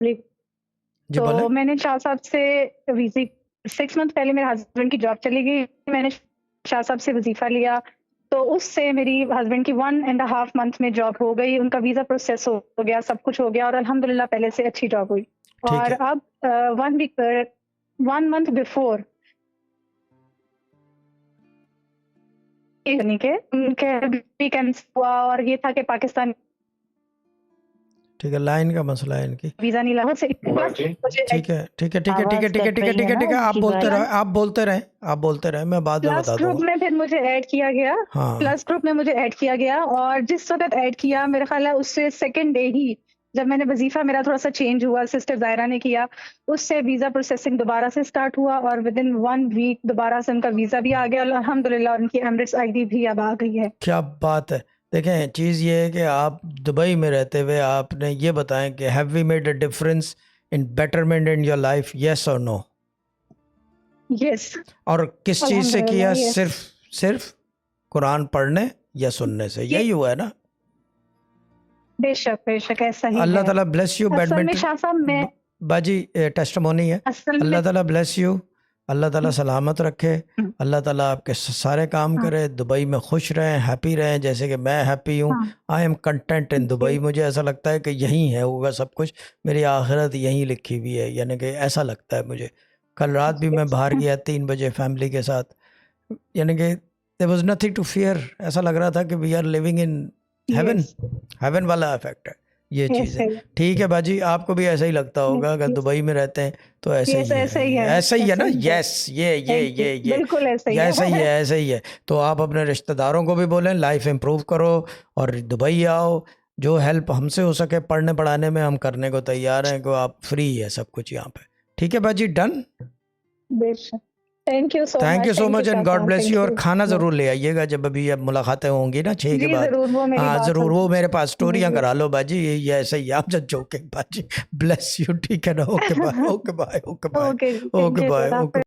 जी बोले। तो मैंने शाह साहब से विज़िट 6 मंथ पहले मेरे हस्बैंड की जॉब चली गई। मैंने शाह साहब से वज़ीफ़ा लिया, तो उससे मेरी हस्बैंड की 1 एंड अ हाफ मंथ में जॉब हो गई। उनका वीज़ा प्रोसेस हो गया, सब कुछ हो गया और अल्हम्दुलिल्लाह पहले से अच्छी जॉब हुई। ठीक और है। अब 1 वीक 1 मंथ बिफोर यानी कि उनके वीकेंड्स हुआ और ये था कि पाकिस्तान ठीक है, लाइन का मसला है इनकी। वीज़ा नहीं लगा। मुझे ठीक है, ठीक है, ठीक है, ठीक है, आवाज ठीक है, कट ठीक है, रही ठीक है है, ना ठीक है, आप उनकी बोलते बात। रहे, आप बोलते रहे, आप बोलते रहे, मैं बाद में प्लस बता ग्रुप दूंगा। में फिर मुझे ऐड किया गया। हाँ। प्लस ग्रुप में मुझे ऐड किया गया और जिस वक़्त ऐड किया मेरा ख़्याल है उससे सेकंड डे ही जब मैंने वज़ीफ़ा मेरा थोड़ा-सा चेंज हुआ, सिस्टर ज़ायरा ने किया, उससे वीज़ा प्रोसेसिंग दोबारा से स्टार्ट हुआ और विदिन 1 वीक दोबारा से उनका वीज़ा भी आ गया और अल्हम्दुलिल्लाह उनकी एमिरेट्स आईडी भी अब आ गई है। क्या बात है। देखें, चीज़ ये है कि आप दुबई में रहते हुए आपने ये बताएं कि have we made a difference in betterment in your life, yes और नो? यस, और किस चीज़ से किया? अल्हम्दुलिल्लाह यस। सिर्फ कुरान पढ़ने या सुनने से, ये यही हुआ है ना? बेशक ऐसा ही अल्लाह है। ताला ब्लेस यू। असल में बैडमिंटन शाह साहब मैं बाजी टेस्टिमोनी है। असल में अल्लाह ताला ब्लेस यू, अल्लाह ताला सलामत रखे, अल्लाह ताला आपके सारे काम हाँ, करे, दुबई में खुश रहें, हैप्पी रहें, जैसे कि मैं हैप्पी हूँ। हाँ, I am content in Dubai. मुझे ऐसा लगता है कि यहीं है होगा सब कुछ, मेरी आखिरत यहीं लिखी हुई है, यानी कि ऐसा लगता है मुझे। कल रात भी मैं बाहर गया 3 बजे फैमिली के साथ, यानी कि there was nothing to fear. ऐसा लग रहा था कि we are living in heaven. Heaven वाला इफेक्ट है ये चीज़ है। ठीक है बाजी, आपको भी ऐसा ही लगता होगा अगर दुबई में रहते हैं तो ऐसा ही है, ऐसा ही है ना? यस, ये बिल्कुल ऐसा ही है। ऐसा ही है, ऐसा ही है। तो आप अपने रिश्तेदारों को भी बोलें लाइफ इम्प्रूव करो और दुबई आओ। जो हेल्प हमसे हो सके पढ़ने पढ़ाने में हम करने को तैयार हैं, को आप फ्री है सब कुछ यहाँ पे। ठीक है बाजी, done. Thank you so much and God bless you. और खाना ज़रूर ले आइएगा जब अभी अब मुलाकातें होंगी ना 6 के जी बाद। जरूर, वो मेरी हाँ बात ज़रूर, वो मेरे पास स्टोरियाँ जी, करा लो बाजी, ये ऐसे ही आप जब जोके बाजी। ब्लेस यू, ठीक है ना? Okay bye, okay bye, okay bye, okay okay bye, okay.